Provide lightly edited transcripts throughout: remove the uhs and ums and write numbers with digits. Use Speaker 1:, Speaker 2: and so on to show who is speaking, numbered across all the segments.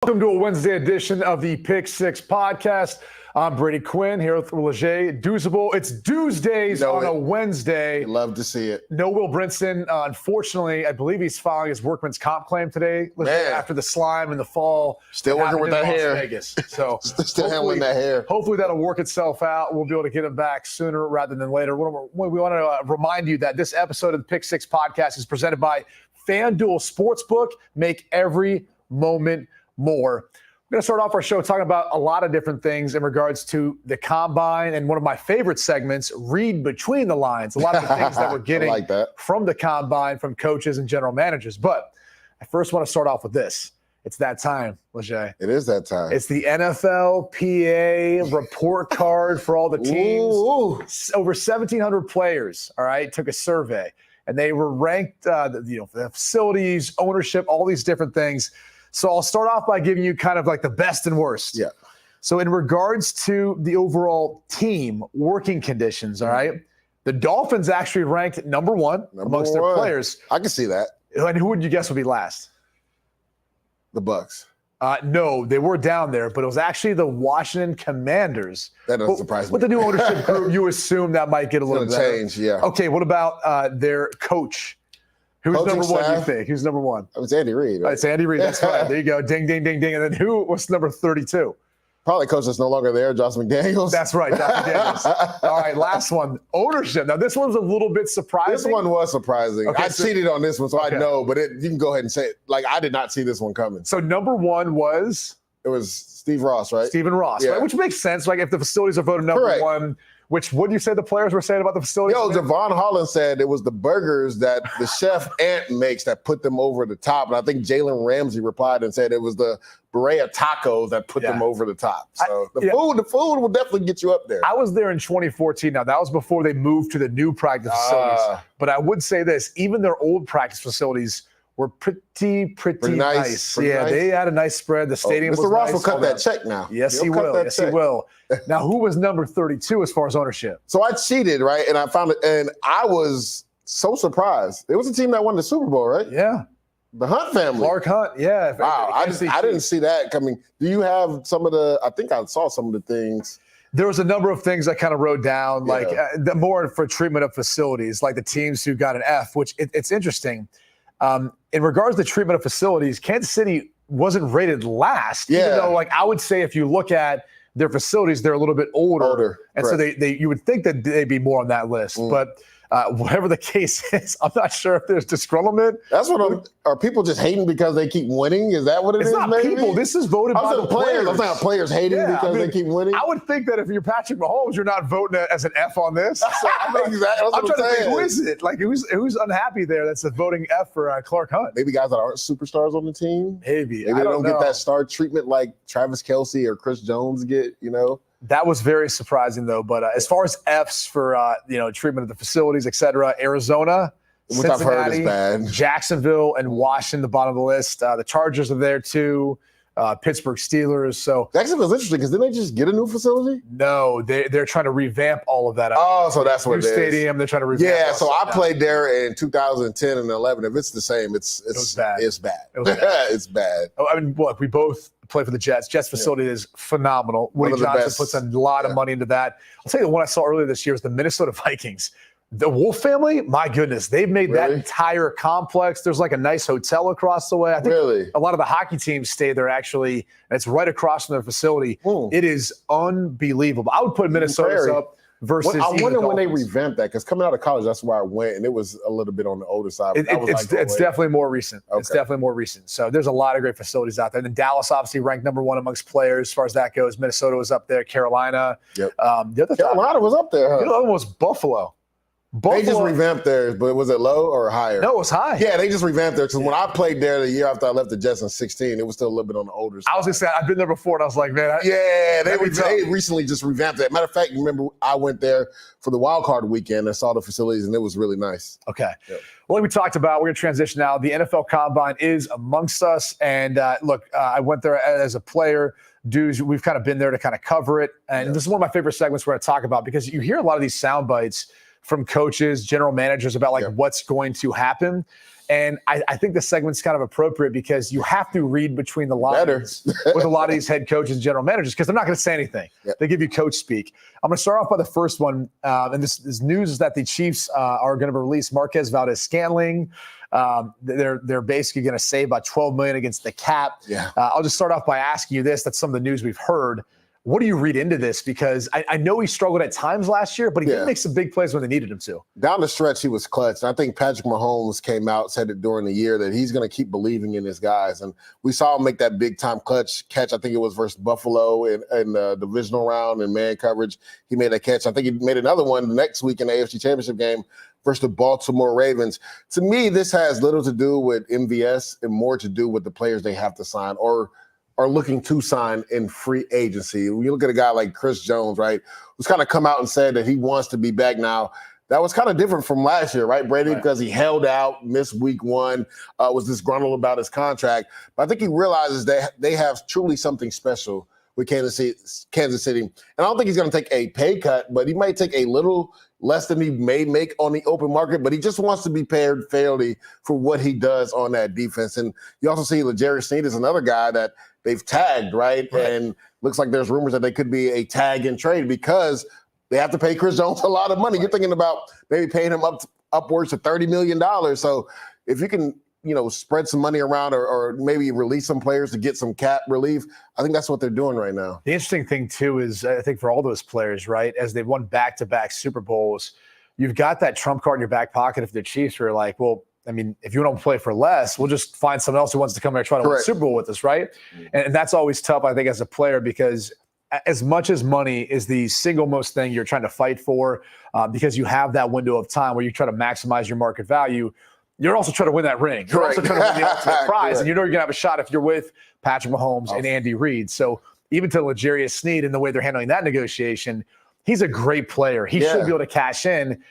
Speaker 1: Welcome to a Wednesday edition of the Pick Six podcast. I'm Brady Quinn here with Leger, Douzable. It's Tuesdays on a Wednesday.
Speaker 2: Love to see it.
Speaker 1: No Will Brinson. Unfortunately, I believe he's filing his workman's comp claim today after the slime in the fall.
Speaker 2: Still working with that hair.
Speaker 1: Vegas. So
Speaker 2: still handling that hair.
Speaker 1: Hopefully that'll work itself out. We'll be able to get him back sooner rather than later. We want to remind you that this episode of the Pick Six podcast is presented by FanDuel Sportsbook. Make every moment more. We're going to start off our show talking about a lot of different things in regards to the combine and one of my favorite segments, read between the lines. A lot of the things that we're getting from the combine, from coaches and general managers. But I first want to start off with this. It's that time, Leger.
Speaker 2: It is that time.
Speaker 1: It's the NFLPA report card for all the teams.
Speaker 2: Ooh.
Speaker 1: Over 1,700 players, all right, took a survey. And they were ranked, the facilities, ownership, all these different things. So I'll start off by giving you kind of like the best and worst.
Speaker 2: Yeah.
Speaker 1: So in regards to the overall team working conditions, all right, the Dolphins actually ranked number one amongst their players.
Speaker 2: I can see that.
Speaker 1: And who would you guess would be last?
Speaker 2: The Bucks.
Speaker 1: No, they were down there, but it was actually the Washington Commanders.
Speaker 2: That doesn't surprise me.
Speaker 1: With the new ownership group, you assume that might get a little better.
Speaker 2: Change, yeah.
Speaker 1: Okay, what about their coach? Who's
Speaker 2: Coaching
Speaker 1: number one,
Speaker 2: staff?
Speaker 1: you think? Who's number one?
Speaker 2: It's Andy Reid. Right?
Speaker 1: It's Andy Reid. That's right. There you go. Ding, ding, ding, ding. And then what's number 32?
Speaker 2: Probably coach that's no longer there, Josh McDaniels.
Speaker 1: That's right, Josh McDaniels. All right, last one. Ownership. Now, this one's a little bit surprising.
Speaker 2: This one was surprising.
Speaker 1: Okay,
Speaker 2: I cheated on this one, so I know, but you can go ahead and say it. Like, I did not see this one coming.
Speaker 1: So number one was?
Speaker 2: It was Steve Ross, right?
Speaker 1: Stephen Ross, right? Which makes sense. Like, if the facilities are voted number one, what do you say the players were saying about the facilities?
Speaker 2: Javon Holland said it was the burgers that the chef Ant makes that put them over the top. And I think Jalen Ramsey replied and said it was the Berea tacos that put them over the top. So the food will definitely get you up there.
Speaker 1: I was there in 2014. Now, that was before they moved to the new practice facilities. But I would say this, even their old practice facilities were pretty nice. They had a nice spread. The stadium was
Speaker 2: Mr. Ross
Speaker 1: nice.
Speaker 2: will cut that check now.
Speaker 1: Yes, he will. Yes, he will. Now, who was number 32 as far as ownership?
Speaker 2: So I cheated, right? And I found it, and I was so surprised. It was a team that won the Super Bowl, right?
Speaker 1: Yeah.
Speaker 2: The Hunt family.
Speaker 1: Clark Hunt, yeah.
Speaker 2: Wow, I didn't see that coming. Do you have some of the – I think I saw some of the things.
Speaker 1: There was a number of things I kind of wrote down, like more for treatment of facilities, like the teams who got an F, which it's interesting. In regards to the treatment of facilities, Kansas City wasn't rated last, even though, like, I would say if you look at their facilities, they're a little bit older. And so you would think that they'd be more on that list. But whatever the case is, I'm not sure if there's disgruntlement.
Speaker 2: That's what are people just hating because they keep winning? Is that what it is?
Speaker 1: It's not people. This is voted by the players.
Speaker 2: I'm not players hating because they keep winning.
Speaker 1: I would think that if you're Patrick Mahomes, you're not voting as an F on this. So I'm trying to think, who is it? Like, who's unhappy there that's a voting F for Clark Hunt?
Speaker 2: Maybe guys that aren't superstars on the team.
Speaker 1: Maybe
Speaker 2: they don't get that star treatment like Travis Kelce or Chris Jones get,
Speaker 1: That was very surprising, though. But as far as Fs for treatment of the facilities, et cetera, Arizona,
Speaker 2: which I've heard is bad,
Speaker 1: Jacksonville, and Washington, the bottom of the list. The Chargers are there too. Pittsburgh Steelers. So
Speaker 2: Jacksonville's interesting because didn't they just get a new facility?
Speaker 1: No, they're trying to revamp all of that.
Speaker 2: So that's what it is.
Speaker 1: Stadium. They're trying to revamp.
Speaker 2: Yeah. So I played there in 2010 and 11. If it's the same, it's bad. It's bad. It's bad.
Speaker 1: I mean, look, we both play for the Jets. Jets facility is phenomenal. Woody Johnson puts a lot of money into that. I'll tell you the one I saw earlier this year was the Minnesota Vikings. The Wolf family, my goodness, they've made that entire complex. There's like a nice hotel across the way. I think a lot of the hockey teams stay there, actually, and it's right across from their facility. It is unbelievable. I would put Minnesota's up versus
Speaker 2: I wonder when they revamped that, because coming out of college, that's where I went, and it was a little bit on the older side.
Speaker 1: It's definitely more recent. Okay. It's definitely more recent. So there's a lot of great facilities out there. And then Dallas obviously ranked number one amongst players as far as that goes. Minnesota was up there. Carolina.
Speaker 2: Yep. Carolina was up there.
Speaker 1: The other one was Buffalo.
Speaker 2: They just revamped theirs, but was it low or higher?
Speaker 1: No, it was high.
Speaker 2: Yeah, they just revamped theirs. Because when I played there the year after I left the Jets in 2016, it was still a little bit on the older side.
Speaker 1: I was going to say, I've been there before, and I was like, man.
Speaker 2: They recently just revamped that. Matter of fact, you remember I went there for the wild card weekend and saw the facilities, and it was really nice.
Speaker 1: Okay. Yep. Well, like we talked about, we're going to transition now. The NFL Combine is amongst us. And look, I went there as a player. Dudes, we've kind of been there to kind of cover it. And this is one of my favorite segments we're going to talk about, because you hear a lot of these sound bites from coaches, general managers about what's going to happen. And I think this segment's kind of appropriate because you have to read between the lines with a lot of these head coaches and general managers because they're not going to say anything. Yep. They give you coach speak. I'm going to start off by the first one. And this news is that the Chiefs are going to release Marquez Valdes-Scantling. They're basically going to save about $12 million against the cap.
Speaker 2: Yeah.
Speaker 1: I'll just start off by asking you this. That's some of the news we've heard. What do you read into this? Because I know he struggled at times last year, but he did make some big plays when they needed him to.
Speaker 2: Down the stretch, he was clutch. And I think Patrick Mahomes came out, said it during the year that he's going to keep believing in his guys. And we saw him make that big-time clutch catch. I think it was versus Buffalo in the divisional round in man coverage. He made a catch. I think he made another one the next week in the AFC Championship game versus the Baltimore Ravens. To me, this has little to do with MVS and more to do with the players they have to sign or are looking to sign in free agency. When you look at a guy like Chris Jones, right, who's kind of come out and said that he wants to be back now. That was kind of different from last year, right, Brady? Because he held out, missed week one, was disgruntled about his contract. But I think he realizes that they have truly something special with Kansas City. And I don't think he's going to take a pay cut, but he might take a little less than he may make on the open market, but he just wants to be paid fairly for what he does on that defense. And you also see L'Jarius Sneed is another guy that they've tagged, right? And looks like there's rumors that they could be a tag and trade because they have to pay Chris Jones a lot of money. You're thinking about maybe paying him upwards of $30 million. So if you can, spread some money around or maybe release some players to get some cap relief, I think that's what they're doing right now.
Speaker 1: The interesting thing, too, is I think for all those players, right, as they've won back-to-back Super Bowls, you've got that trump card in your back pocket if the Chiefs are like, well, I mean, if you don't play for less, we'll just find someone else who wants to come here and try to win the Super Bowl with us, right? And that's always tough, I think, as a player because as much as money is the single most thing you're trying to fight for because you have that window of time where you try to maximize your market value, you're also trying to win that ring. You're also trying to win the ultimate prize. And you're going to have a shot if you're with Patrick Mahomes and Andy Reid. So even to L'Jarius Sneed and the way they're handling that negotiation, he's a great player. He should be able to cash in.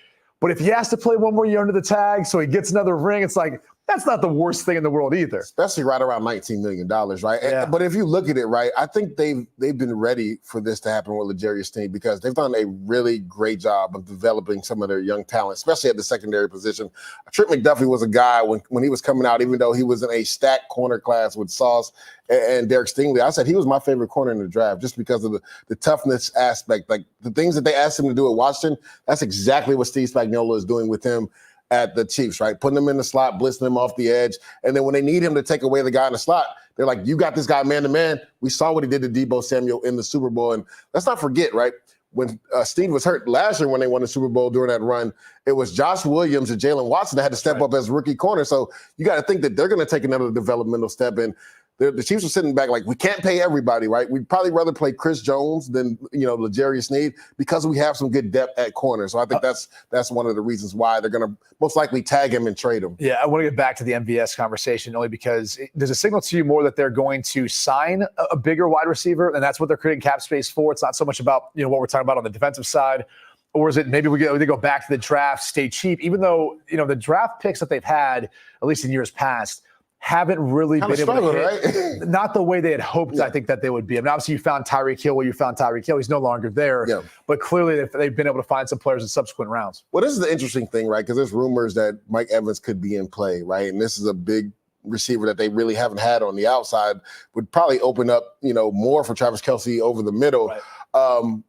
Speaker 1: But if he has to play one more year under the tag so he gets another ring, it's like, that's not the worst thing in the world either.
Speaker 2: Especially right around $19 million, right?
Speaker 1: Yeah.
Speaker 2: But if you look at it, right, I think they've been ready for this to happen with L'Jarius Sneed because they've done a really great job of developing some of their young talent, especially at the secondary position. Trent McDuffie was a guy when he was coming out, even though he was in a stacked corner class with Sauce and Derek Stingley, I said he was my favorite corner in the draft just because of the toughness aspect. Like the things that they asked him to do at Washington, that's exactly what Steve Spagnuolo is doing with him at the Chiefs, right? Putting him in the slot, blitzing him off the edge. And then when they need him to take away the guy in the slot, they're like, you got this guy man-to-man. We saw what he did to Deebo Samuel in the Super Bowl. And let's not forget, right, when Steve was hurt last year when they won the Super Bowl during that run, it was Josh Williams and Jalen Watson that had to step up as rookie corner. So you got to think that they're going to take another developmental step. And the Chiefs are sitting back like, we can't pay everybody, right? We'd probably rather play Chris Jones than, L'Jarius Sneed because we have some good depth at corner. So I think that's one of the reasons why they're going to most likely tag him and trade him. Yeah,
Speaker 1: I want to get back to the MVS conversation only because there's a signal to you more that they're going to sign a bigger wide receiver, and that's what they're creating cap space for. It's not so much about, what we're talking about on the defensive side. Or is it maybe they go back to the draft, stay cheap, even though, the draft picks that they've had, at least in years past, haven't really been able to hit, not the way they had hoped, I think, that they would be. I mean, obviously, you found Tyreek Hill where you found Tyreek Hill. He's no longer there. Yeah. But clearly, they've been able to find some players in subsequent rounds.
Speaker 2: Well, this is the interesting thing, right? Because there's rumors that Mike Evans could be in play, right? And this is a big receiver that they really haven't had on the outside. Would probably open up, more for Travis Kelce over the middle. Right.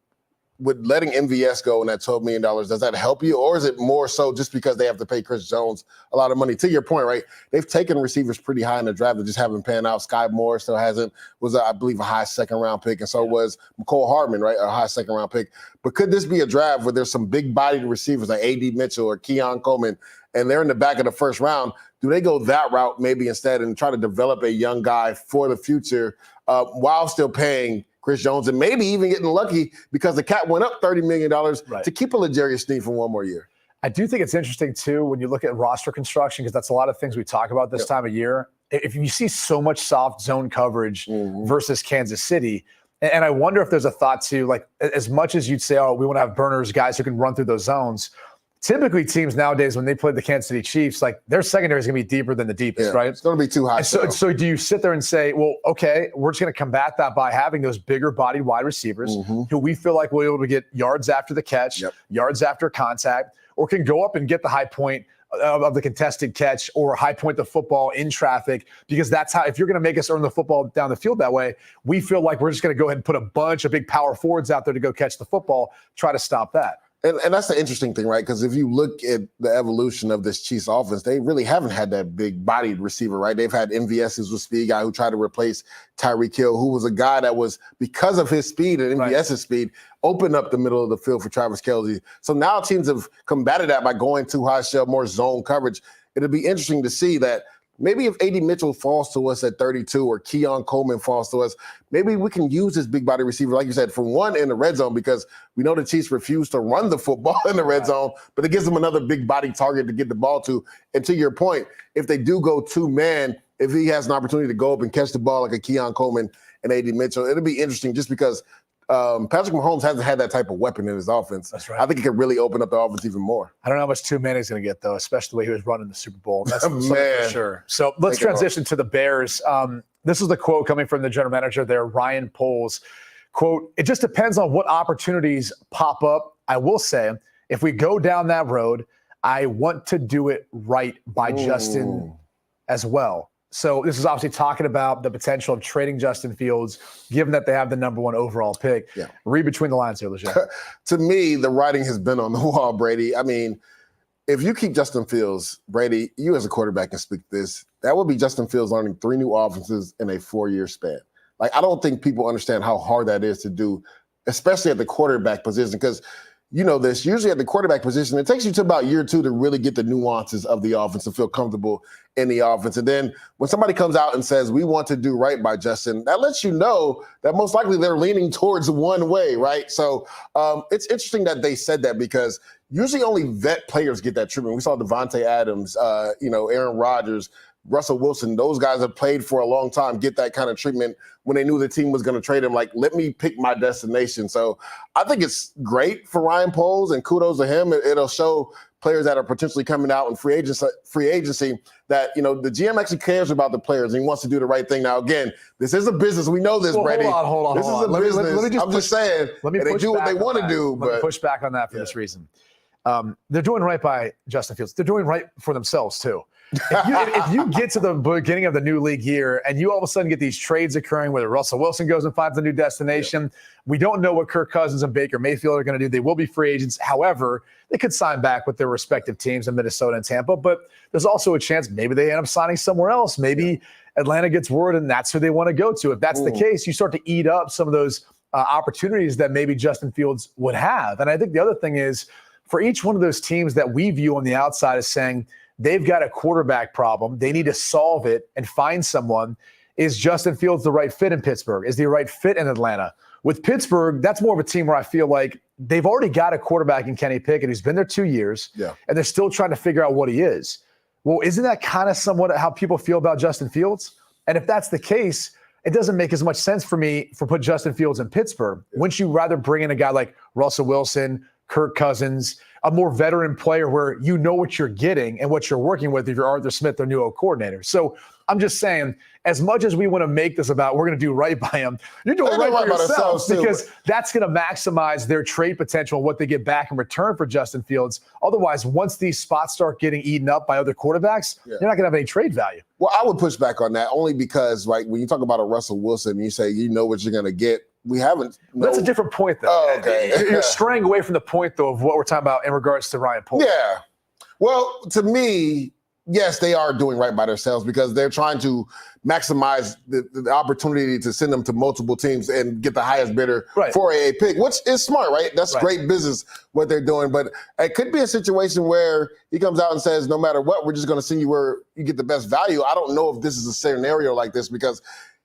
Speaker 2: With letting MVS go and that $12 million, does that help you? Or is it more so just because they have to pay Chris Jones a lot of money? To your point, right, they've taken receivers pretty high in the draft that just haven't panned out. Sky Moore still was, I believe, a high second-round pick, and so was McCole Hardman, right, a high second-round pick. But could this be a draft where there's some big-bodied receivers like A.D. Mitchell or Keon Coleman, and they're in the back of the first round? Do they go that route maybe instead and try to develop a young guy for the future while still paying Chris Jones and maybe even getting lucky because the cap went up $30 million to keep a L'Jarius Sneed for one more year?
Speaker 1: I do think it's interesting, too, when you look at roster construction, because that's a lot of things we talk about this time of year. If you see so much soft zone coverage versus Kansas City, and I wonder if there's a thought to, like, as much as you'd say, oh, we want to have burners, guys who can run through those zones, typically teams nowadays, when they play the Kansas City Chiefs, like their secondary is going to be deeper than the deepest, right?
Speaker 2: It's going to be too high.
Speaker 1: So do you sit there and say, well, okay, we're just going to combat that by having those bigger bodied wide receivers who we feel like will be able to get yards after the catch, yards after contact, or can go up and get the high point of the contested catch or high point the football in traffic, because that's how, if you're going to make us earn the football down the field that way, we feel like we're just going to go ahead and put a bunch of big power forwards out there to go catch the football, try to stop that.
Speaker 2: And that's the interesting thing, right? Because if you look at the evolution of this Chiefs offense, they really haven't had that big-bodied receiver, right? They've had MVS's with speed guy who tried to replace Tyreek Hill, who was a guy that was, because of his speed and MVS's speed, opened up the middle of the field for Travis Kelce. So now teams have combated that by going too high shell, more zone coverage. It'll be interesting to see that maybe if A.D. Mitchell falls to us at 32 or Keon Coleman falls to us, maybe we can use this big body receiver, like you said, for one in the red zone, because we know the Chiefs refuse to run the football in the red zone, but it gives them another big body target to get the ball to. And to your point, if they do go two-man, if he has an opportunity to go up and catch the ball like a Keon Coleman and A.D. Mitchell, it'll be interesting just because Patrick Mahomes hasn't had that type of weapon in his offense.
Speaker 1: That's right.
Speaker 2: I think it could really open up the offense even more.
Speaker 1: I don't know how much two-man he's going to get, though, especially the way he was running the Super Bowl. That's for sure. So let's transition to the Bears. This is the quote coming from the general manager there, Ryan Poles. Quote, "It just depends on what opportunities pop up. I will say, if we go down that road, I want to do it right by Justin as well." So this is obviously talking about the potential of trading Justin Fields, given that they have the number 1 overall pick. Yeah. Read between the lines here, Lejeune.
Speaker 2: To me, the writing has been on the wall, Brady. I mean, if you keep Justin Fields, Brady, you as a quarterback can speak to this. That would be Justin Fields learning 3 new offenses in a 4-year span. Like, I don't think people understand how hard that is to do, especially at the quarterback position, because you know this, usually at the quarterback position, it takes you to about year 2 to really get the nuances of the offense and feel comfortable in the offense. And then when somebody comes out and says, we want to do right by Justin, that lets you know that most likely they're leaning towards one way, right? So it's interesting that they said that, because usually only vet players get that treatment. We saw Devontae Adams, Aaron Rodgers, Russell Wilson, those guys have played for a long time, get that kind of treatment when they knew the team was going to trade him. Like, let me pick my destination. So I think it's great for Ryan Poles, and kudos to him. It'll show players that are potentially coming out in free agency that, you know, the GM actually cares about the players and he wants to do the right thing. Now, again, this is a business. We know this, Brady.
Speaker 1: Hold on.
Speaker 2: This is a business. Let me just just saying, they do what they want to do.
Speaker 1: Let me push back on that for this reason. They're doing right by Justin Fields. They're doing right for themselves, too. If you get to the beginning of the new league year and you all of a sudden get these trades occurring where Russell Wilson goes and finds a new destination, we don't know what Kirk Cousins and Baker Mayfield are going to do. They will be free agents. However, they could sign back with their respective teams in Minnesota and Tampa, but there's also a chance maybe they end up signing somewhere else. Maybe Atlanta gets word and that's who they want to go to. If that's the case, you start to eat up some of those opportunities that maybe Justin Fields would have. And I think the other thing is, for each one of those teams that we view on the outside as saying they've got a quarterback problem, they need to solve it and find someone, is Justin Fields the right fit in Pittsburgh? Is he the right fit in Atlanta? With Pittsburgh, that's more of a team where I feel like they've already got a quarterback in Kenny Pickett who's been there 2 years, and they're still trying to figure out what he is. Well, isn't that kind of somewhat how people feel about Justin Fields? And if that's the case, it doesn't make as much sense for me for put Justin Fields in Pittsburgh. Wouldn't you rather bring in a guy like Russell Wilson, Kirk Cousins, a more veteran player where you know what you're getting and what you're working with if you're Arthur Smith, their new coordinator? So I'm just saying, as much as we want to make this about we're going to do right by him, you're doing right by yourselves, because that's going to maximize their trade potential and what they get back in return for Justin Fields. Otherwise, once these spots start getting eaten up by other quarterbacks, you're not going to have any trade value.
Speaker 2: Well, I would push back on that only because, like, when you talk about a Russell Wilson, you say you know what you're going to get. We haven't.
Speaker 1: That's a different point, though.
Speaker 2: Oh, okay.
Speaker 1: You're straying away from the point, though, of what we're talking about in regards to Ryan Poles.
Speaker 2: Yeah. Well, to me, yes, they are doing right by themselves because they're trying to maximize the opportunity to send them to multiple teams and get the highest bidder for a pick, which is smart, right? That's great business, what they're doing. But it could be a situation where he comes out and says, no matter what, we're just going to send you where you get the best value. I don't know if this is a scenario like this because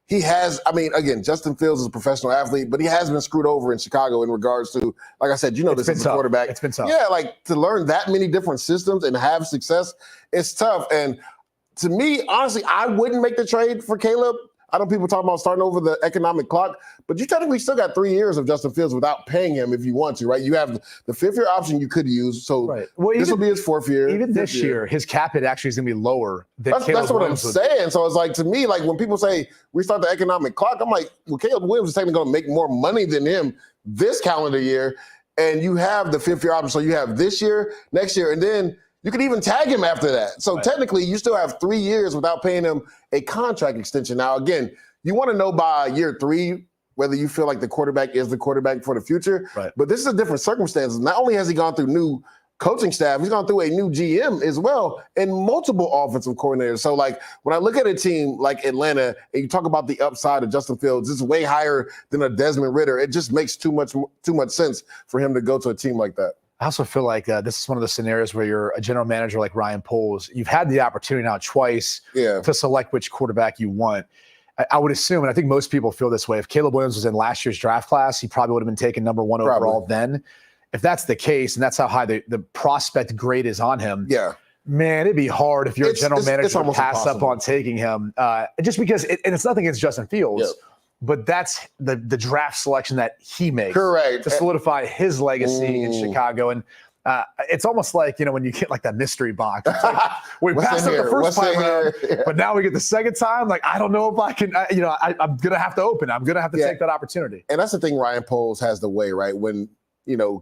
Speaker 2: he has, I mean, again, Justin Fields is a professional athlete, but he has been screwed over in Chicago in regards to, like I said, you know, this is a quarterback.
Speaker 1: It's been tough.
Speaker 2: Yeah, like to learn that many different systems and have success, it's tough. And to me, honestly, I wouldn't make the trade for Caleb. I know people talk about starting over the economic clock, but you technically still got 3 years of Justin Fields without paying him if you want to, right? You have the fifth-year option you could use, so this will be his fourth year.
Speaker 1: Even this year, his cap hit actually is going to be lower than Caleb
Speaker 2: That's what
Speaker 1: Williams
Speaker 2: I'm saying. So it's like, to me, like when people say restart the economic clock, I'm like, well, Caleb Williams is technically going to make more money than him this calendar year, and you have the fifth-year option. So you have this year, next year, and then You could even tag him after that. So technically, you still have 3 years without paying him a contract extension. Now, again, you want to know by year 3 whether you feel like the quarterback is the quarterback for the future.
Speaker 1: Right.
Speaker 2: But this is a different circumstance. Not only has he gone through new coaching staff, he's gone through a new GM as well and multiple offensive coordinators. So, like, when I look at a team like Atlanta and you talk about the upside of Justin Fields, it's way higher than a Desmond Ridder. It just makes too much sense for him to go to a team like that.
Speaker 1: I also feel like this is one of the scenarios where you're a general manager like Ryan Poles. You've had the opportunity now twice to select which quarterback you want. I would assume, and I think most people feel this way, if Caleb Williams was in last year's draft class, he probably would have been taken number 1 overall then. If that's the case, and that's how high the prospect grade is on him, man, it'd be hard if you're a general manager to pass up on taking him. Just because, and it's nothing against Justin Fields, but that's the draft selection that he makes to solidify his legacy in Chicago. And it's almost like, when you get like that mystery box. It's like, we passed up the first time around, but now we get the second time. Like, I don't know if I can, I'm going to have to open. I'm going to have to take that opportunity.
Speaker 2: And that's the thing Ryan Poles has the way, right? When,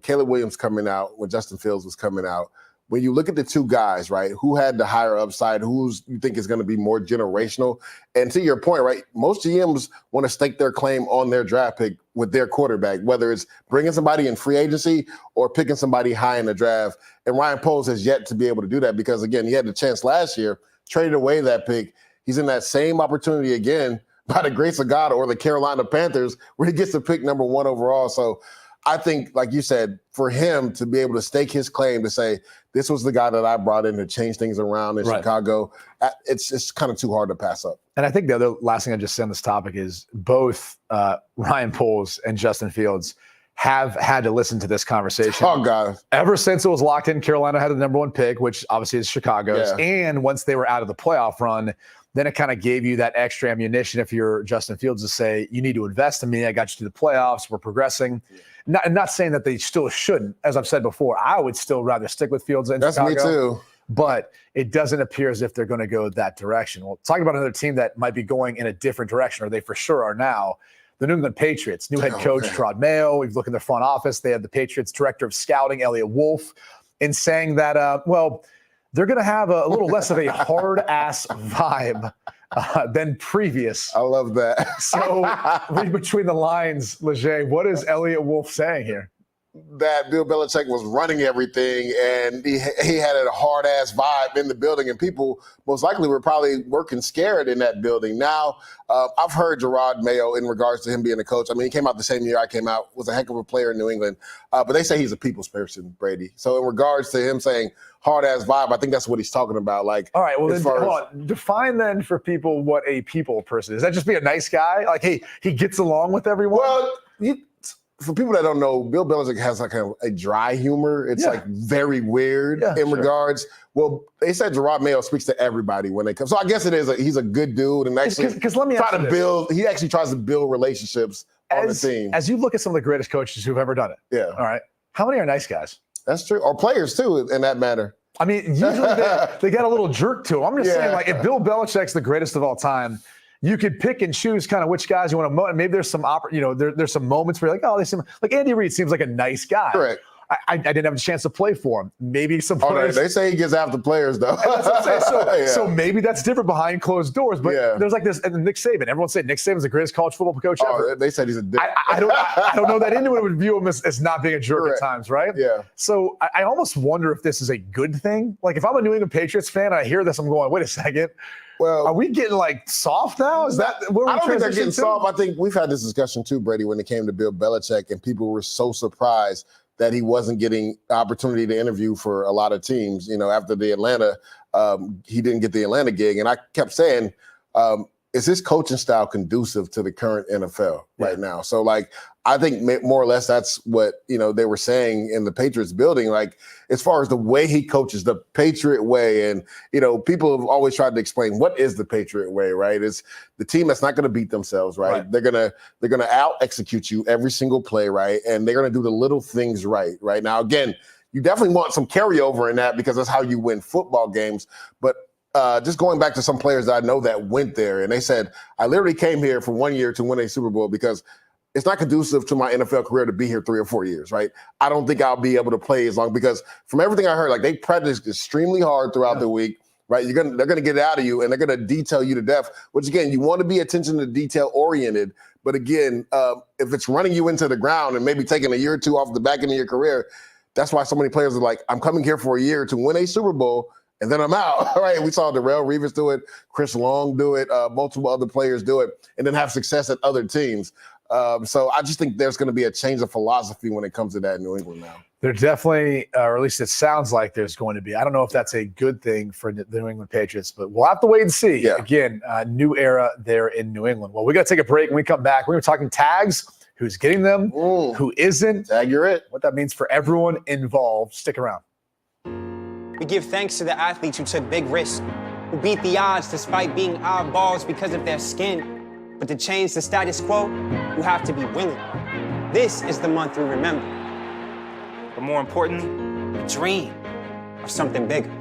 Speaker 2: Caleb Williams coming out, when Justin Fields was coming out, when you look at the two guys, right, who had the higher upside, who's you think is going to be more generational? And to your point, right, most GMs want to stake their claim on their draft pick with their quarterback, whether it's bringing somebody in free agency or picking somebody high in the draft. And Ryan Poles has yet to be able to do that because, again, he had the chance last year, traded away that pick. He's in that same opportunity again by the grace of God or the Carolina Panthers where he gets to pick number 1 overall. So I think, like you said, for him to be able to stake his claim to say, this was the guy that I brought in to change things around in Chicago, it's kind of too hard to pass up.
Speaker 1: And I think the other last thing I just say on this topic is both Ryan Poles and Justin Fields have had to listen to this conversation.
Speaker 2: Oh, God.
Speaker 1: Ever since it was locked in, Carolina had the number 1 pick, which obviously is Chicago's. Yeah. And once they were out of the playoff run, then it kind of gave you that extra ammunition if you're Justin Fields to say, you need to invest in me. I got you to the playoffs. We're progressing. Not saying that they still shouldn't. As I've said before, I would still rather stick with Fields in Chicago.
Speaker 2: That's me too.
Speaker 1: But it doesn't appear as if they're going to go that direction. Well, talking about another team that might be going in a different direction, or they for sure are now, the New England Patriots. New head coach, Gerard Mayo. We've looked in the front office. They have the Patriots director of scouting, Elliot Wolf, in saying that, they're going to have a little less of a hard-ass vibe than previous.
Speaker 2: I love that.
Speaker 1: So read between the lines, Leger, what is Elliot Wolf saying here?
Speaker 2: That Bill Belichick was running everything and he had a hard-ass vibe in the building and people most likely were probably working scared in that building. Now, I've heard Gerard Mayo in regards to him being a coach. I mean, he came out the same year I came out, was a heck of a player in New England. But they say he's a people's person, Brady. So in regards to him saying hard-ass vibe, I think that's what he's talking about. Like,
Speaker 1: all right, well, then, hold on. Define then for people what a people person is. That just be a nice guy? Like, hey, he gets along with everyone?
Speaker 2: Well, for people that don't know, Bill Belichick has like a dry humor. It's like very weird in regards. Well, they said Gerard Mayo speaks to everybody when they come. So I guess it is. He's a good dude and actually
Speaker 1: because let me try to
Speaker 2: build. He actually tries to build relationships on the team.
Speaker 1: As you look at some of the greatest coaches who've ever done it.
Speaker 2: Yeah.
Speaker 1: All right. How many are nice guys?
Speaker 2: That's true. Or players too, in that matter.
Speaker 1: I mean, usually they got a little jerk to them. I'm just saying, like, if Bill Belichick's the greatest of all time, you could pick and choose kind of which guys you want to. Maybe there's some, there's some moments where you're like, oh, they seem like Andy Reid seems like a nice guy.
Speaker 2: Correct.
Speaker 1: I didn't have a chance to play for him. Maybe some players.
Speaker 2: They say he gets after players, though.
Speaker 1: That's what I'm saying. So maybe that's different behind closed doors. But there's like this, and Nick Saban. Everyone said Nick Saban's the greatest college football coach ever.
Speaker 2: They said he's a dick.
Speaker 1: I don't know that anyone would view him as not being a jerk at times, right?
Speaker 2: Yeah.
Speaker 1: So I almost wonder if this is a good thing. Like, if I'm a New England Patriots fan and I hear this, I'm going, wait a second. Well, are we getting like soft now? Is that what
Speaker 2: I don't think they're getting soft. I think we've had this discussion too, Brady, when it came to Bill Belichick, and people were so surprised that he wasn't getting opportunity to interview for a lot of teams. After the Atlanta, he didn't get the Atlanta gig, and I kept saying, is his coaching style conducive to the current NFL right now? So, like, I think more or less that's what, they were saying in the Patriots building, like, as far as the way he coaches, the Patriot way. And, people have always tried to explain what is the Patriot way, right? It's the team that's not going to beat themselves, right? They're going to out-execute you every single play, right? And they're going to do the little things right now. Again, you definitely want some carryover in that because that's how you win football games. But just going back to some players that I know that went there, and they said, I literally came here for 1 year to win a Super Bowl because it's not conducive to my NFL career to be here 3 or 4 years, right? I don't think I'll be able to play as long because from everything I heard, like they practice extremely hard throughout the week, right? They're gonna get it out of you and they're gonna detail you to death, which again, you want to be attention to detail oriented. But again, if it's running you into the ground and maybe taking a year or two off the back end of your career, that's why so many players are like, I'm coming here for a year to win a Super Bowl and then I'm out. All right, we saw Darrelle Revis do it, Chris Long do it, multiple other players do it, and then have success at other teams. So I just think there's going to be a change of philosophy when it comes to that in New England now.
Speaker 1: There definitely, or at least it sounds like there's going to be. I don't know if that's a good thing for the New England Patriots, but we'll have to wait and see. Yeah. Again, new era there in New England. Well, we got to take a break. When we come back, we're going to be talking tags, who's getting them, who isn't.
Speaker 2: Tag, you're it.
Speaker 1: What that means for everyone involved. Stick around.
Speaker 3: We give thanks to the athletes who took big risks, who beat the odds despite being oddballs because of their skin. But to change the status quo, you have to be willing. This is the month we remember. But more importantly, dream of something bigger.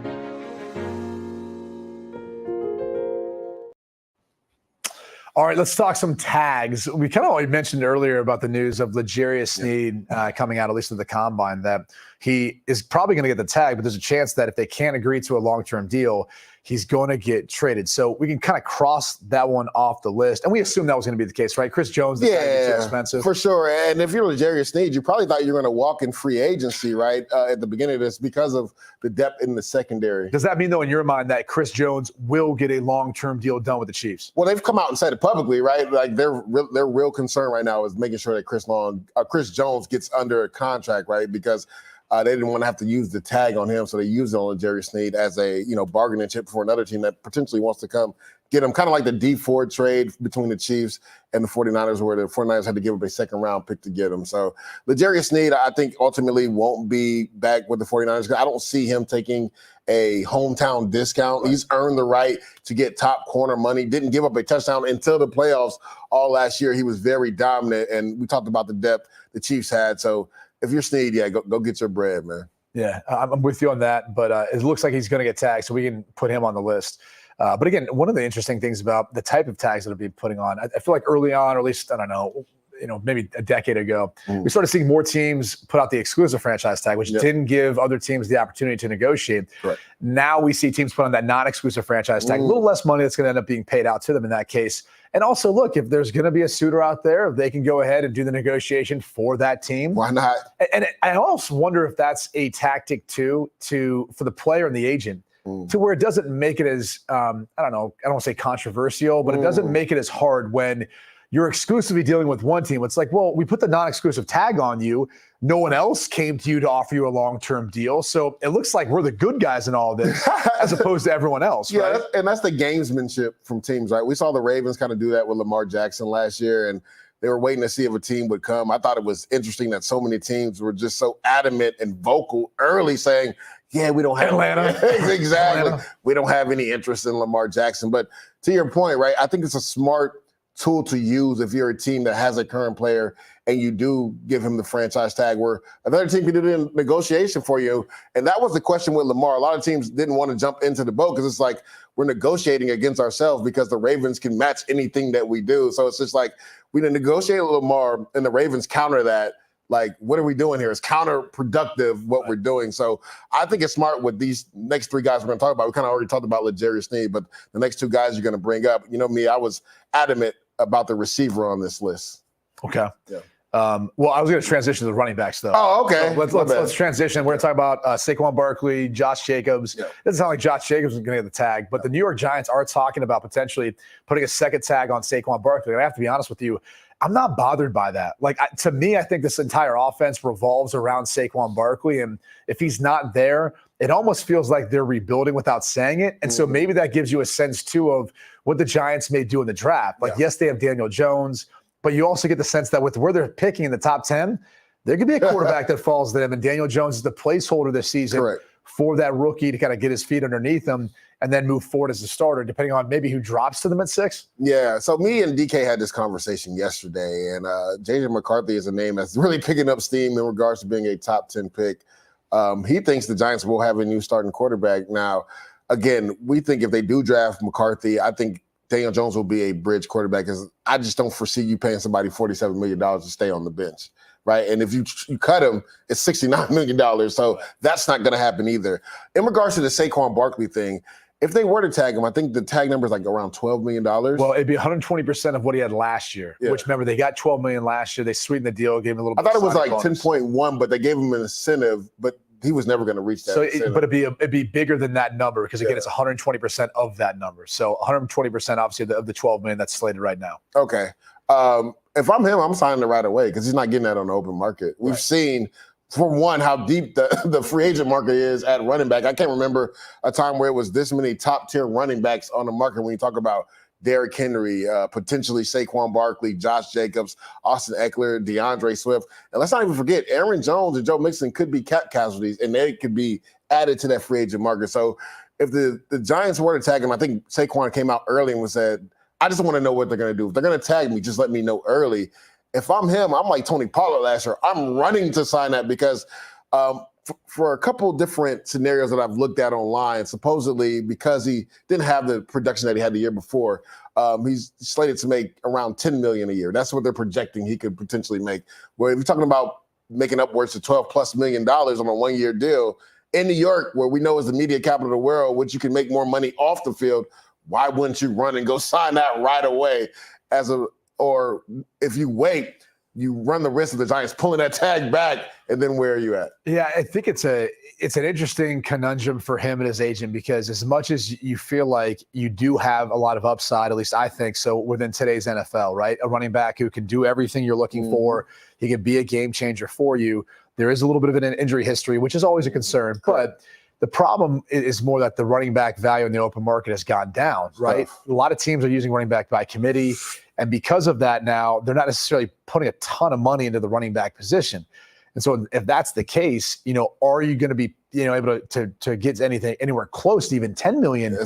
Speaker 1: All right, let's talk some tags. We kind of already mentioned earlier about the news of L'Jarius Sneed coming out, at least at the combine, that he is probably going to get the tag, but there's a chance that if they can't agree to a long-term deal, he's going to get traded. So we can kind of cross that one off the list. And we assumed that was going to be the case, right? Chris Jones, the tag is too expensive.
Speaker 2: For sure. And if you're L'Jarius Sneed, you probably thought you were going to walk in free agency, right, at the beginning of this because of the depth in the secondary.
Speaker 1: Does that mean, though, in your mind, that Chris Jones will get a long-term deal done with the Chiefs?
Speaker 2: Well, they've come out and said it publicly, right? Like their real concern right now is making sure that Chris Jones gets under a contract, right? Because they didn't want to have to use the tag on him, so they used it on L'Jarius Sneed as a bargaining chip for another team that potentially wants to come get him, kind of like the D Ford trade between the Chiefs and the 49ers, where the 49ers had to give up a second-round pick to get him. So L'Jarius Sneed, I think, ultimately won't be back with the 49ers. I don't see him taking a hometown discount. He's earned the right to get top corner money, didn't give up a touchdown until the playoffs all last year. He was very dominant, and we talked about the depth the Chiefs had. So if you're Sneed, go get your bread, man.
Speaker 1: Yeah, I'm with you on that, but it looks like he's going to get tagged, so we can put him on the list. But again, one of the interesting things about the type of tags that will be putting on, I feel like early on, or at least, I don't know, maybe a decade ago, we started seeing more teams put out the exclusive franchise tag, which didn't give other teams the opportunity to negotiate. Right. Now we see teams put on that non-exclusive franchise tag, a little less money that's going to end up being paid out to them in that case. And also, look, if there's going to be a suitor out there, they can go ahead and do the negotiation for that team.
Speaker 2: Why not?
Speaker 1: And I also wonder if that's a tactic, too, for the player and the agent, to where it doesn't make it as, I don't want to say controversial, but it doesn't make it as hard when you're exclusively dealing with one team. It's like, well, we put the non-exclusive tag on you. No one else came to you to offer you a long-term deal. So it looks like we're the good guys in all of this as opposed to everyone else, right?
Speaker 2: And that's the gamesmanship from teams, right? We saw the Ravens kind of do that with Lamar Jackson last year, and they were waiting to see if a team would come. I thought it was interesting that so many teams were just so adamant and vocal early saying, yeah, we don't have
Speaker 1: Atlanta.
Speaker 2: Exactly.
Speaker 1: Atlanta.
Speaker 2: We don't have any interest in Lamar Jackson. But to your point, right, I think it's a smart tool to use if you're a team that has a current player and you do give him the franchise tag, where another team can do the negotiation for you. And that was the question with Lamar. A lot of teams didn't want to jump into the boat because it's like we're negotiating against ourselves because the Ravens can match anything that we do. So it's just like we negotiate with Lamar and the Ravens counter that. Like, what are we doing here? It's counterproductive what we're doing. So I think it's smart with these next three guys we're going to talk about. We kind of already talked about L'Jarius Sneed, but the next two guys you're going to bring up, you know me, I was adamant about the receiver on this list.
Speaker 1: Okay. Yeah. Well, I was going to transition to the running backs, though.
Speaker 2: Oh, okay.
Speaker 1: So let's transition. We're going to talk about Saquon Barkley, Josh Jacobs. Yeah. It doesn't sound like Josh Jacobs is going to get the tag, but the New York Giants are talking about potentially putting a second tag on Saquon Barkley. And I have to be honest with you, I'm not bothered by that. Like, to me, I think this entire offense revolves around Saquon Barkley. And if he's not there, it almost feels like they're rebuilding without saying it. And so maybe that gives you a sense, too, of what the Giants may do in the draft. Like, yes, they have Daniel Jones, but you also get the sense that with where they're picking in the top 10, there could be a quarterback that falls to them. And Daniel Jones is the placeholder this season for that rookie to kind of get his feet underneath him and then move forward as a starter, depending on maybe who drops to them at 6?
Speaker 2: Yeah, so me and DK had this conversation yesterday, and J.J. McCarthy is a name that's really picking up steam in regards to being a top 10 pick. He thinks the Giants will have a new starting quarterback. Now, again, we think if they do draft McCarthy, I think Daniel Jones will be a bridge quarterback because I just don't foresee you paying somebody $47 million to stay on the bench, right? And if you cut him, it's $69 million. So that's not going to happen either. In regards to the Saquon Barkley thing, if they were to tag him, I think the tag number is like around $12 million.
Speaker 1: Well, it'd be 120% of what he had last year, which, remember, they got $12 million last year. They sweetened the deal, gave him a little bit.
Speaker 2: I thought it was like 10.1, but they gave him an incentive, but he was never going to reach that.
Speaker 1: So, but it'd be bigger than that number because, again, it's 120% of that number. So 120%, obviously, of the $12 million that's slated right now.
Speaker 2: Okay. If I'm him, I'm signing it right away because he's not getting that on the open market. We've seen, for one, how deep the free agent market is at running back. I can't remember a time where it was this many top-tier running backs on the market when you talk about Derrick Henry, potentially Saquon Barkley, Josh Jacobs, Austin Eckler, DeAndre Swift. And let's not even forget, Aaron Jones and Joe Mixon could be cap casualties, and they could be added to that free agent market. So if the Giants were to tag him, I think Saquon came out early and said, I just want to know what they're going to do. If they're going to tag me, just let me know early. If I'm him, I'm like Tony Pollard last year. I'm running to sign that because for a couple different scenarios that I've looked at online, supposedly because he didn't have the production that he had the year before, he's slated to make around $10 million a year. That's what they're projecting he could potentially make. Where if you're talking about making upwards to $12+ million on a 1-year deal in New York, where we know is the media capital of the world, which you can make more money off the field, why wouldn't you run and go sign that right away? Or if you wait, you run the risk of the Giants pulling that tag back, and then where are you at?
Speaker 1: Yeah, I think it's an interesting conundrum for him and his agent because as much as you feel like you do have a lot of upside, at least I think so, within today's NFL, right? A running back who can do everything you're looking for. He can be a game changer for you. There is a little bit of an injury history, which is always a concern, but the problem is more that the running back value in the open market has gone down, right? A lot of teams are using running back by committee. And because of that now, they're not necessarily putting a ton of money into the running back position. And so if that's the case, are you going to be, able to get anywhere close to even $10 million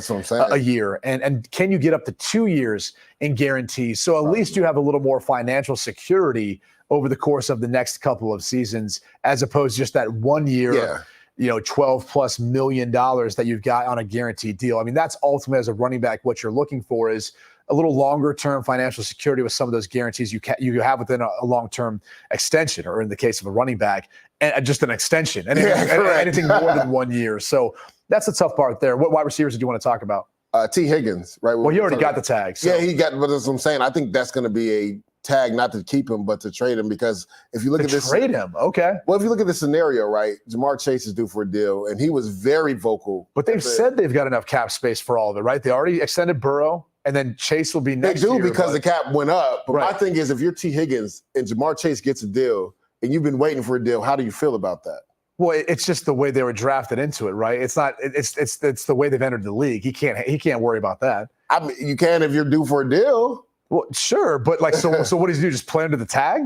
Speaker 1: a year? And can you get up to 2 years in guarantees? So at least you have a little more financial security over the course of the next couple of seasons, as opposed to just that 1 year, $12+ million that you've got on a guaranteed deal. I mean, that's ultimately, as a running back, what you're looking for is a little longer-term financial security with some of those guarantees you have within a long-term extension, or in the case of a running back, and just an extension, and anything more than 1 year. So that's the tough part there. What wide receivers did you want to talk about?
Speaker 2: T. Higgins, right?
Speaker 1: Well, he already got the tag. So.
Speaker 2: Yeah, he got, but that's what I'm saying. I think that's going to be a tag, not to keep him, but to trade him, because if you look at this.
Speaker 1: Trade him, okay.
Speaker 2: Well, if you look at the scenario, right, Jamar Chase is due for a deal, and he was very vocal.
Speaker 1: But they've said they've got enough cap space for all of it, right? They already extended Burrow. And then Chase will be next year.
Speaker 2: They do because the cap went up. But my thing is, if you're T. Higgins and Jamar Chase gets a deal and you've been waiting for a deal, how do you feel about that?
Speaker 1: Well, it's just the way they were drafted into it, right? It's not. It's the way they've entered the league. He can't worry about that.
Speaker 2: I mean, you can if you're due for a deal.
Speaker 1: Well, sure, but so what does he do? Just play under the tag?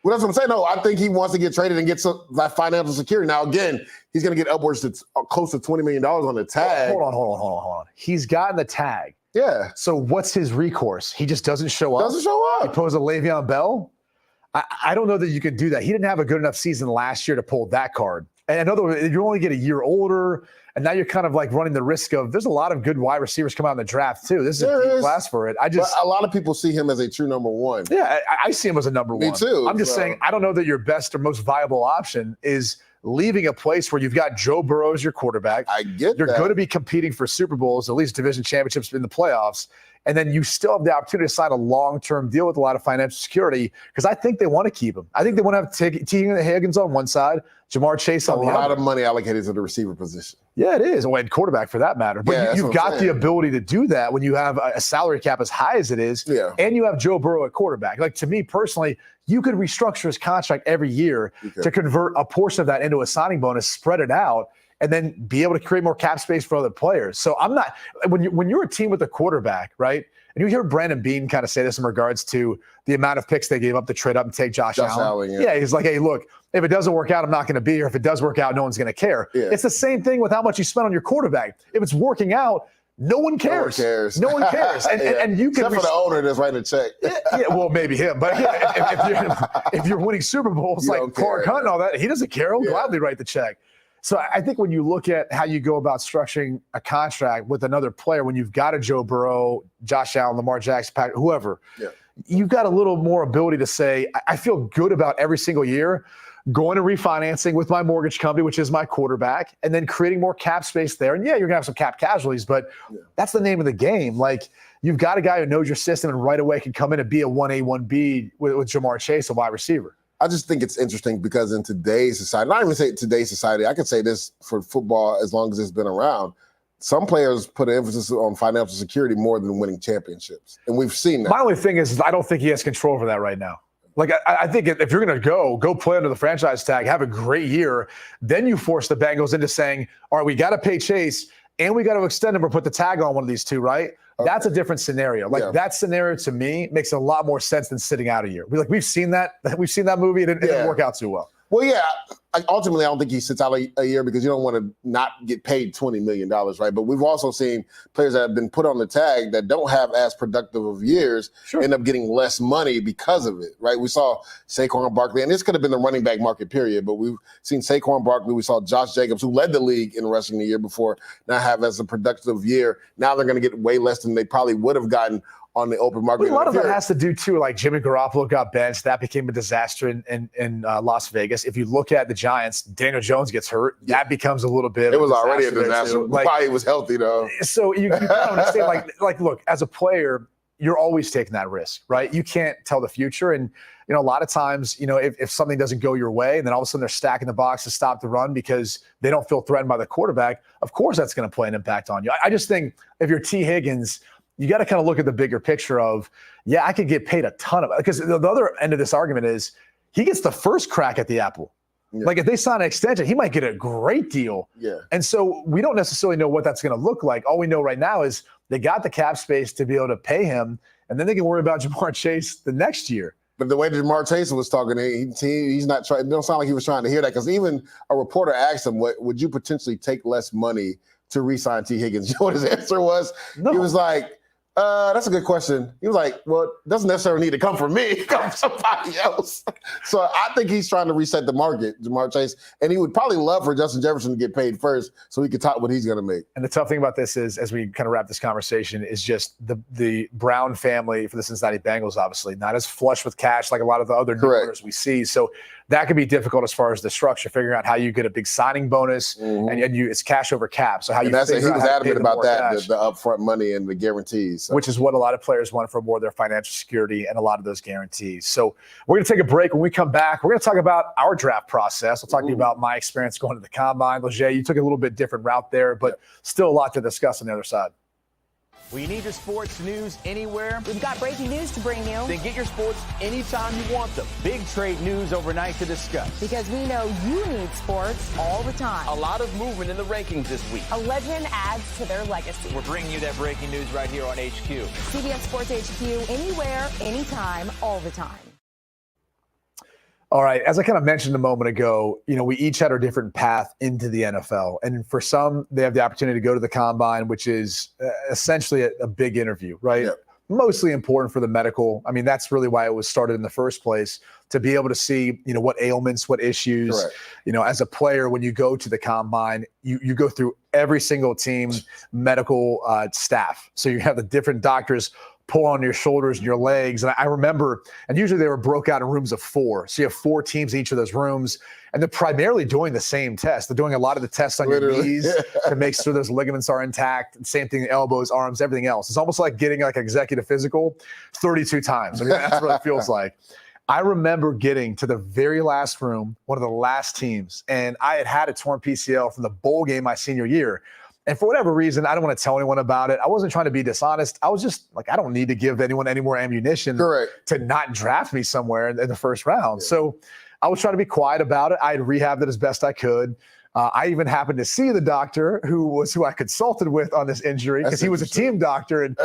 Speaker 2: Well, that's what I'm saying. No, I think he wants to get traded and get that financial security. Now, again, he's going to get upwards to close to $20 million on the tag.
Speaker 1: Hold on. He's gotten the tag.
Speaker 2: Yeah.
Speaker 1: So what's his recourse? He just doesn't show up?
Speaker 2: Doesn't show up.
Speaker 1: He pulls a Le'Veon Bell? I don't know that you can do that. He didn't have a good enough season last year to pull that card. And in other words, you only get a year older, and now you're kind of like running the risk of, there's a lot of good wide receivers come out in the draft too. This is a deep class for it.
Speaker 2: But a lot of people see him as a true number one.
Speaker 1: Yeah, I see him as a number one.
Speaker 2: Me too.
Speaker 1: I'm just saying, I don't know that your best or most viable option is leaving a place where you've got Joe Burrow as your quarterback.
Speaker 2: I get
Speaker 1: You're
Speaker 2: that.
Speaker 1: going to be competing for Super Bowls, at least division championships in the playoffs. And then you still have the opportunity to sign a long-term deal with a lot of financial security, because I think they want to keep him. I think they want to have T. Higgins on one side, Jamar Chase on the other.
Speaker 2: A lot of money allocated to the receiver position.
Speaker 1: Yeah, it is. And quarterback for that matter. But you've got the ability to do that when you have a salary cap as high as it is, and you have Joe Burrow at quarterback. Like, to me personally, you could restructure his contract every year to convert a portion of that into a signing bonus, spread it out, and then be able to create more cap space for other players. So I'm not – when you're a team with a quarterback, right, and you hear Brandon Beane kind of say this in regards to the amount of picks they gave up to trade up and take Josh Allen. Yeah, he's like, hey, look, if it doesn't work out, I'm not going to be here. If it does work out, no one's going to care. Yeah. It's the same thing with how much you spend on your quarterback. If it's working out, no one cares.
Speaker 2: No one cares.
Speaker 1: And you can
Speaker 2: except for the owner that's writing a check.
Speaker 1: Well, maybe him. But if you're winning Super Bowls like Clark Hunt and all that, he doesn't care. He'll gladly write the check. So I think when you look at how you go about structuring a contract with another player, when you've got a Joe Burrow, Josh Allen, Lamar Jackson, whoever, you've got a little more ability to say, I feel good about every single year going and refinancing with my mortgage company, which is my quarterback, and then creating more cap space there. And yeah, you're going to have some cap casualties, but that's the name of the game. Like, you've got a guy who knows your system and right away can come in and be a 1A, 1B with Jamar Chase, a wide receiver.
Speaker 2: I just think it's interesting because in today's society, not even say today's society, I could say this for football as long as it's been around, some players put an emphasis on financial security more than winning championships. And we've seen that.
Speaker 1: My only thing is I don't think he has control over that right now. Like, I think if you're going to go play under the franchise tag, have a great year, then you force the Bengals into saying, all right, we got to pay Chase and we got to extend him or put the tag on one of these two, right? Okay. That's a different scenario. Like, that scenario to me makes a lot more sense than sitting out a year. We've seen that. We've seen that movie. It didn't work out too well.
Speaker 2: Well, yeah. Ultimately, I don't think he sits out a year because you don't want to not get paid $20 million, right? But we've also seen players that have been put on the tag that don't have as productive of years end up getting less money because of it, right? We saw Saquon Barkley, and this could have been the running back market period, but we've seen Saquon Barkley. We saw Josh Jacobs, who led the league in rushing the year before, not have as a productive year. Now they're going to get way less than they probably would have gotten on the open market.
Speaker 1: Well, a lot of that has to do, too, like Jimmy Garoppolo got benched. That became a disaster in Las Vegas. If you look at the Giants, Daniel Jones gets hurt. That becomes a little bit
Speaker 2: It was already a disaster.
Speaker 1: Like,
Speaker 2: why he was healthy, though.
Speaker 1: So you gotta understand, like, look, as a player, you're always taking that risk, right? You can't tell the future. And, a lot of times, if something doesn't go your way and then all of a sudden they're stacking the box to stop the run because they don't feel threatened by the quarterback, of course that's going to play an impact on you. I just think if you're T. Higgins, you got to kind of look at the bigger picture of, I could get paid a ton of it. Because the other end of this argument is he gets the first crack at the apple. Yeah. Like, if they sign an extension, he might get a great deal. Yeah. And so we don't necessarily know what that's going to look like. All we know right now is they got the cap space to be able to pay him, and then they can worry about Jamar Chase the next year.
Speaker 2: But the way that Jamar Chase was talking, he's not trying. It don't sound like he was trying to hear that, because even a reporter asked him, would you potentially take less money to re-sign T. Higgins? You know what his answer was? No. He was like, that's a good question. He was like, well, it doesn't necessarily need to come from me. It comes from somebody else. So I think he's trying to reset the market, Jamar Chase. And he would probably love for Justin Jefferson to get paid first so he could talk what he's going to make. And the tough thing about this is, as we kind of wrap this conversation, is just the Brown family for the Cincinnati Bengals, obviously, not as flush with cash like a lot of the other new owners we see. So that could be difficult as far as the structure, figuring out how you get a big signing bonus, and it's cash over cap. So how you figure he was adamant about that, the upfront money and the guarantees. So.
Speaker 1: Which is what a lot of players want for more of their financial security and a lot of those guarantees. So we're going to take a break. When we come back, we're going to talk about our draft process. I'll talk to you about my experience going to the Combine. Leger, you took a little bit different route there, but still a lot to discuss on the other side.
Speaker 4: Well, you need your sports news anywhere?
Speaker 5: We've got breaking news to bring you.
Speaker 4: Then get your sports anytime you want them. Big trade news overnight to discuss.
Speaker 5: Because we know you need sports all the time.
Speaker 4: A lot of movement in the rankings this week.
Speaker 5: A legend adds to their legacy.
Speaker 4: We're bringing you that breaking news right here on HQ.
Speaker 5: CBS Sports HQ, anywhere, anytime, all the time.
Speaker 1: All right, as I kind of mentioned a moment ago, we each had our different path into the NFL. And for some, they have the opportunity to go to the Combine, which is essentially a big interview, right? Yeah. Mostly important for the medical. I mean, that's really why it was started in the first place, to be able to see, what ailments, what issues. Correct. As a player, when you go to the Combine, you go through every single team's medical staff. So you have the different doctors pull on your shoulders and your legs. And I remember, and usually they were broke out in rooms of 4. So you have 4 teams in each of those rooms, and they're primarily doing the same test. They're doing a lot of the tests on your knees to make sure those ligaments are intact. Same thing, elbows, arms, everything else. It's almost like getting like an executive physical 32 times. I mean, that's what it feels like. I remember getting to the very last room, one of the last teams, and I had a torn PCL from the bowl game my senior year. And for whatever reason, I don't want to tell anyone about it. I wasn't trying to be dishonest. I was just like, I don't need to give anyone any more ammunition to not draft me somewhere in the first round. Yeah. So I was trying to be quiet about it. I had rehabbed it as best I could. I even happened to see the doctor who I consulted with on this injury, because he was a team doctor. And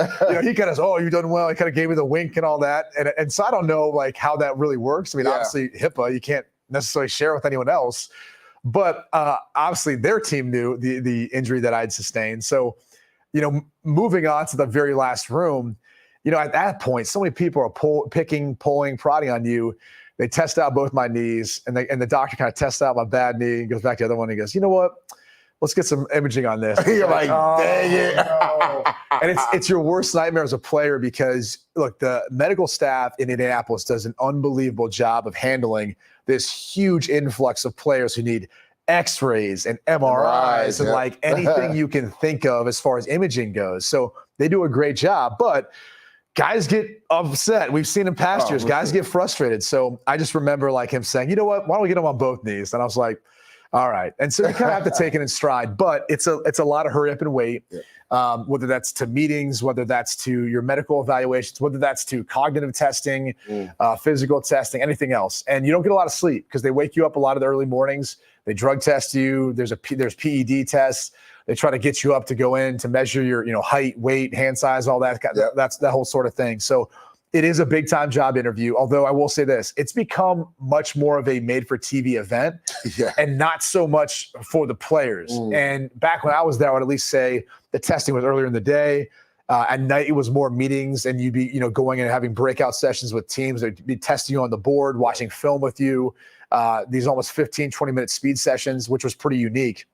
Speaker 1: he kind of said, you've done well. He kind of gave me the wink and all that. And so I don't know like how that really works. I mean, obviously HIPAA, you can't necessarily share with anyone else. But obviously their team knew the injury that I'd sustained. So, moving on to the very last room, at that point, so many people are pulling, prodding on you. They test out both my knees, and the doctor kind of tests out my bad knee and goes back to the other one. And he goes, you know what? Let's get some imaging on this.
Speaker 2: You're like, dang it.
Speaker 1: No. And it's your worst nightmare as a player because, look, the medical staff in Indianapolis does an unbelievable job of handling this huge influx of players who need X-rays and MRIs and like anything you can think of as far as imaging goes. So they do a great job, but guys get upset. We've seen in past years, guys get frustrated. So I just remember like him saying, you know what, why don't we get him on both knees? And I was like, all right. And so you kind of have to take it in stride, but it's a lot of hurry up and wait, whether that's to meetings, whether that's to your medical evaluations, whether that's to cognitive testing, physical testing, anything else. And you don't get a lot of sleep because they wake you up a lot of the early mornings. They drug test you. There's PED tests. They try to get you up to go in to measure your, height, weight, hand size, all that. That's that whole sort of thing. So it is a big time job interview. Although I will say this, it's become much more of a made for TV event and not so much for the players. And back when I was there, I would at least say the testing was earlier in the day. At night, it was more meetings, and you'd be, going in and having breakout sessions with teams. They'd be testing you on the board, watching film with you. These almost 15, 20-minute speed sessions, which was pretty unique.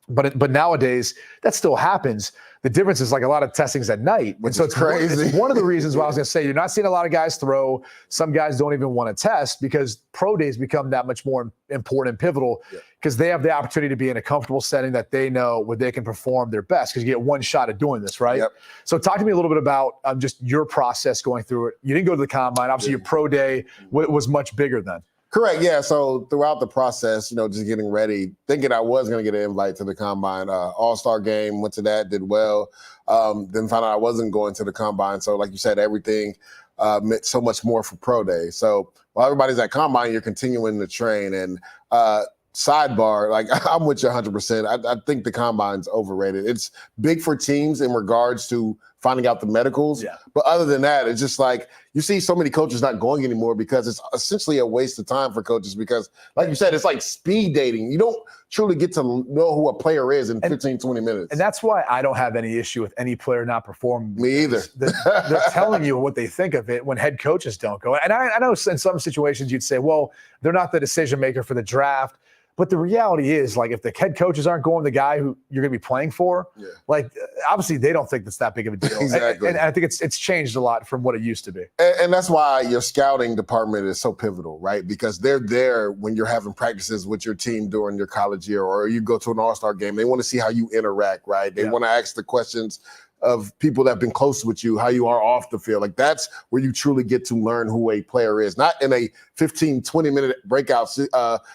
Speaker 1: But nowadays, that still happens. The difference is like a lot of testing's at night. And so it's crazy. It's one of the reasons why I was going to say you're not seeing a lot of guys throw. Some guys don't even want to test because pro days become that much more important and pivotal because they have the opportunity to be in a comfortable setting that they know where they can perform their best because you get one shot at doing this, right? So talk to me a little bit about just your process going through it. You didn't go to the combine. Obviously, your pro day was much bigger then.
Speaker 2: Correct. Yeah. So throughout the process, just getting ready, thinking I was going to get an invite to the combine, all-star game, went to that, did well. Then found out I wasn't going to the combine. So like you said, everything meant so much more for pro day. So while everybody's at combine, you're continuing to train. And sidebar, like I'm with you 100%. I think the combine's overrated. It's big for teams in regards to finding out the medicals. But other than that, it's just like you see so many coaches not going anymore because it's essentially a waste of time for coaches because, like you said, it's like speed dating. You don't truly get to know who a player is in 15, 20 minutes.
Speaker 1: And that's why I don't have any issue with any player not performing.
Speaker 2: Me either.
Speaker 1: They're telling you what they think of it when head coaches don't go. And I know in some situations you'd say, well, they're not the decision maker for the draft. But the reality is, like, if the head coaches aren't going the guy who you're going to be playing for, like, obviously they don't think that's that big of a deal.
Speaker 2: Exactly.
Speaker 1: And I think it's changed a lot from what it used to be.
Speaker 2: And that's why your scouting department is so pivotal, right? Because they're there when you're having practices with your team during your college year or you go to an all-star game. They want to see how you interact, right? They want to ask the questions of people that have been close with you, how you are off the field. Like that's where you truly get to learn who a player is, not in a 15, 20-minute breakout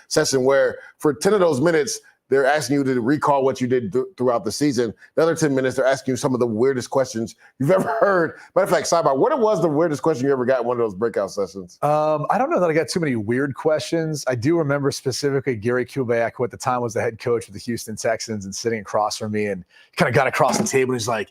Speaker 2: session where for 10 of those minutes, they're asking you to recall what you did throughout the season. The other 10 minutes, they're asking you some of the weirdest questions you've ever heard. Matter of fact, sidebar, what was the weirdest question you ever got in one of those breakout sessions?
Speaker 1: I don't know that I got too many weird questions. I do remember specifically Gary Kubiak, who at the time was the head coach of the Houston Texans and sitting across from me and kind of got across the table. He's like,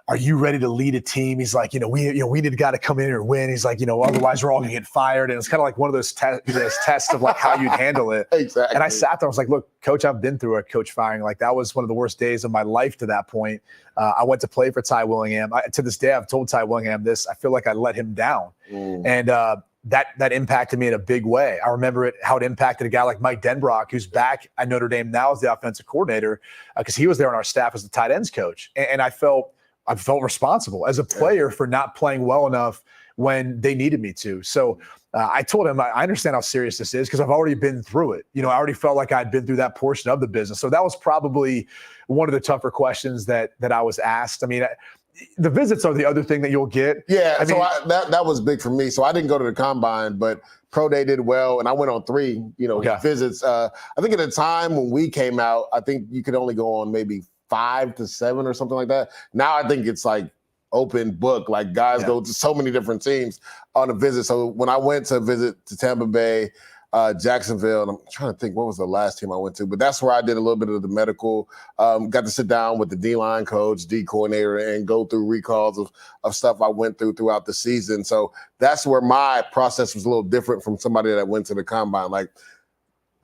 Speaker 1: are you ready to lead a team? He's like, we need a guy to come in here and win. He's like, otherwise we're all gonna get fired. And it's kind of like one of those tests of like how you'd handle it.
Speaker 2: Exactly.
Speaker 1: And I sat there, I was like, look, coach, I've been through a coach firing. Like that was one of the worst days of my life to that point. I went to play for Ty Willingham. To this day, I've told Ty Willingham this. I feel like I let him down. And that impacted me in a big way. I remember how it impacted a guy like Mike Denbrock, who's back at Notre Dame now as the offensive coordinator, because he was there on our staff as the tight ends coach. And I felt responsible as a player for not playing well enough when they needed me to. So I told him, I understand how serious this is because I've already been through it. I already felt like I'd been through that portion of the business. So that was probably one of the tougher questions that I was asked. I mean, the visits are the other thing that you'll get.
Speaker 2: Yeah, that was big for me. So I didn't go to the combine, but pro day did well, and I went on 3, visits. I think at the time when we came out, I think you could only go on maybe 5 to 7 or something like that. Now I think it's like open book. Like guys go to so many different teams on a visit. So when I went to visit to Tampa Bay, Jacksonville, and I'm trying to think what was the last team I went to, but that's where I did a little bit of the medical, got to sit down with the D-line coach, D coordinator, and go through recalls of stuff I went throughout the season. So that's where my process was a little different from somebody that went to the combine. Like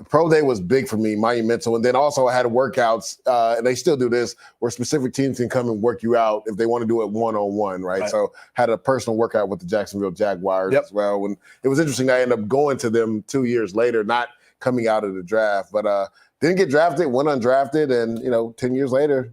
Speaker 2: the pro day was big for me, monumental. And then also I had workouts, and they still do this, where specific teams can come and work you out if they want to do it one-on-one, right? So had a personal workout with the Jacksonville Jaguars as well. And it was interesting. I ended up going to them 2 years later, not coming out of the draft, but didn't get drafted, went undrafted, and, 10 years later,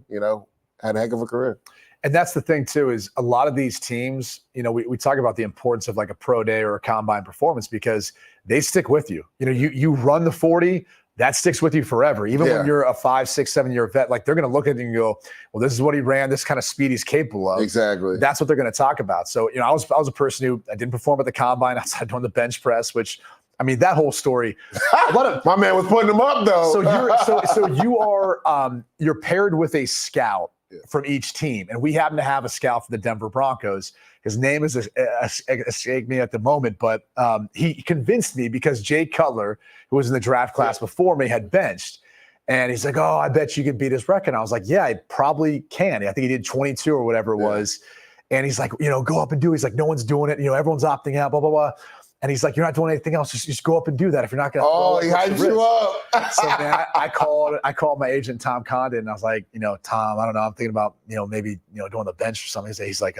Speaker 2: had a heck of a career.
Speaker 1: And that's the thing, too, is a lot of these teams, we talk about the importance of like a pro day or a combine performance because they stick with you. You run the 40, that sticks with you forever. Even when you're a 5, 6, 7 year vet, like they're going to look at you and go, well, this is what he ran, this kind of speed he's capable of.
Speaker 2: Exactly.
Speaker 1: That's what they're going to talk about. So, I was a person who I didn't perform at the combine outside doing the bench press, which – I mean, that whole story.
Speaker 2: My man was putting them up, though.
Speaker 1: So you're paired with a scout from each team, and we happen to have a scout for the Denver Broncos. His name is escaping me at the moment, but he convinced me because Jay Cutler, who was in the draft class before me, had benched. And he's like, oh, I bet you can beat his record. And I was like, yeah, I probably can. I think he did 22 or whatever it was. And he's like, go up and do it. He's like, no one's doing it. Everyone's opting out, blah, blah, blah. And he's like, you're not doing anything else. Just go up and do that if you're not going to.
Speaker 2: Oh, he hyped you up.
Speaker 1: So, man, I called my agent, Tom Condon, and I was like, Tom, I don't know. I'm thinking about, maybe, doing the bench or something. He's like,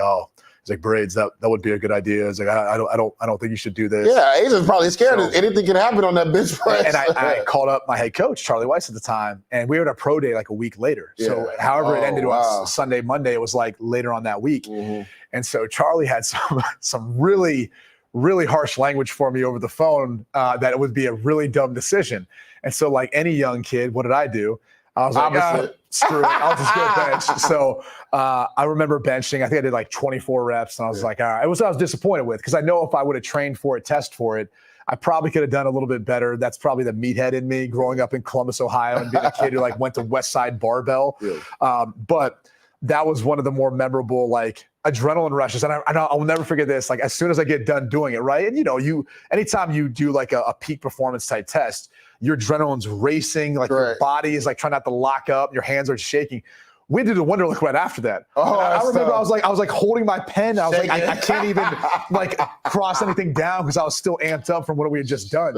Speaker 1: Braids, that would be a good idea. He's like, I don't think you should do this.
Speaker 2: Yeah, agent's probably scared. Anything can happen on that bench press.
Speaker 1: And I called up my head coach, Charlie Weiss, at the time, and we were at a pro day like a week later. So however it ended on Sunday, Monday, it was like later on that week. Mm-hmm. And so Charlie had some really harsh language for me over the phone that it would be a really dumb decision. And so like any young kid, what did I do? I was like, screw it. I'll just go bench. So I remember benching. I think I did like 24 reps. And I was like, all right. It was what I was disappointed with because I know if I would have trained for it, test for it, I probably could have done a little bit better. That's probably the meathead in me growing up in Columbus, Ohio, and being a kid who like went to West Side Barbell. Yeah. But that was one of the more memorable like adrenaline rushes. And I'll never forget this. Like as soon as I get done doing it, right? And anytime you do like a peak performance type test, your adrenaline's racing, like your body is like trying not to lock up, your hands are shaking. We did a Wonderlic right after that. Oh, I remember I was like holding my pen. I was like, I can't even like cross anything down because I was still amped up from what we had just done.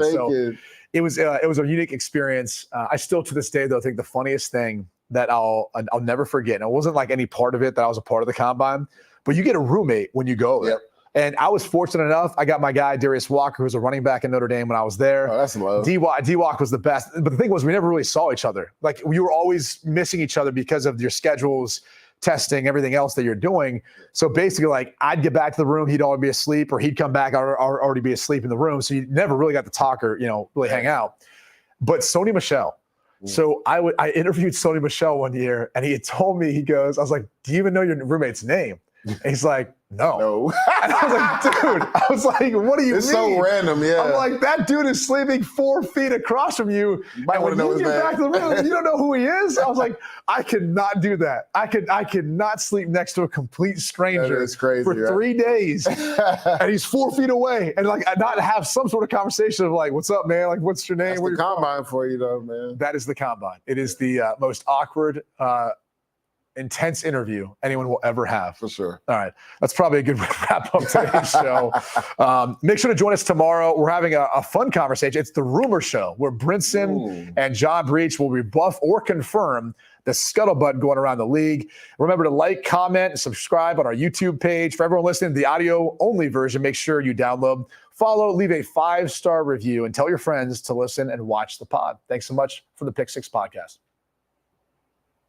Speaker 1: It was a unique experience. I still to this day though think the funniest thing that I'll never forget. And it wasn't like any part of it that I was a part of the combine, but you get a roommate when you go there. Yep. And I was fortunate enough. I got my guy, Darius Walker, who was a running back in Notre Dame when I was there.
Speaker 2: Oh, that's love.
Speaker 1: D-Walk was the best. But the thing was, we never really saw each other. Like, we were always missing each other because of your schedules, testing, everything else that you're doing. So basically, like, I'd get back to the room, he'd already be asleep, or he'd come back, I'd already be asleep in the room. So you never really got to talk or, really hang out. But Sony Michel. So I interviewed Sony Michel one year, and he had told me, he goes, I was like, do you even know your roommate's name? And he's like, no. And I was like, dude, what do you mean?
Speaker 2: It's so random, yeah.
Speaker 1: I'm like, that dude is sleeping 4 feet across from you.
Speaker 2: Might want to know his name.
Speaker 1: Back to the room, you don't know who he is? I was like, I could not do that. I could not sleep next to a complete stranger for 3 days. And he's 4 feet away. And like, not have some sort of conversation of like, what's up, man? Like, what's your name?
Speaker 2: That's the combine for you though, man.
Speaker 1: That is the combine. It is the most awkward, intense interview anyone will ever have.
Speaker 2: For sure.
Speaker 1: All right. That's probably a good wrap up today's show. Make sure to join us tomorrow. We're having a fun conversation. It's the Rumor Show where Brinson and John Breach will rebuff or confirm the scuttlebutt going around the league. Remember to like, comment, and subscribe on our YouTube page. For everyone listening to the audio-only version, make sure you download, follow, leave a 5-star review, and tell your friends to listen and watch the pod. Thanks so much for the Pick Six Podcast.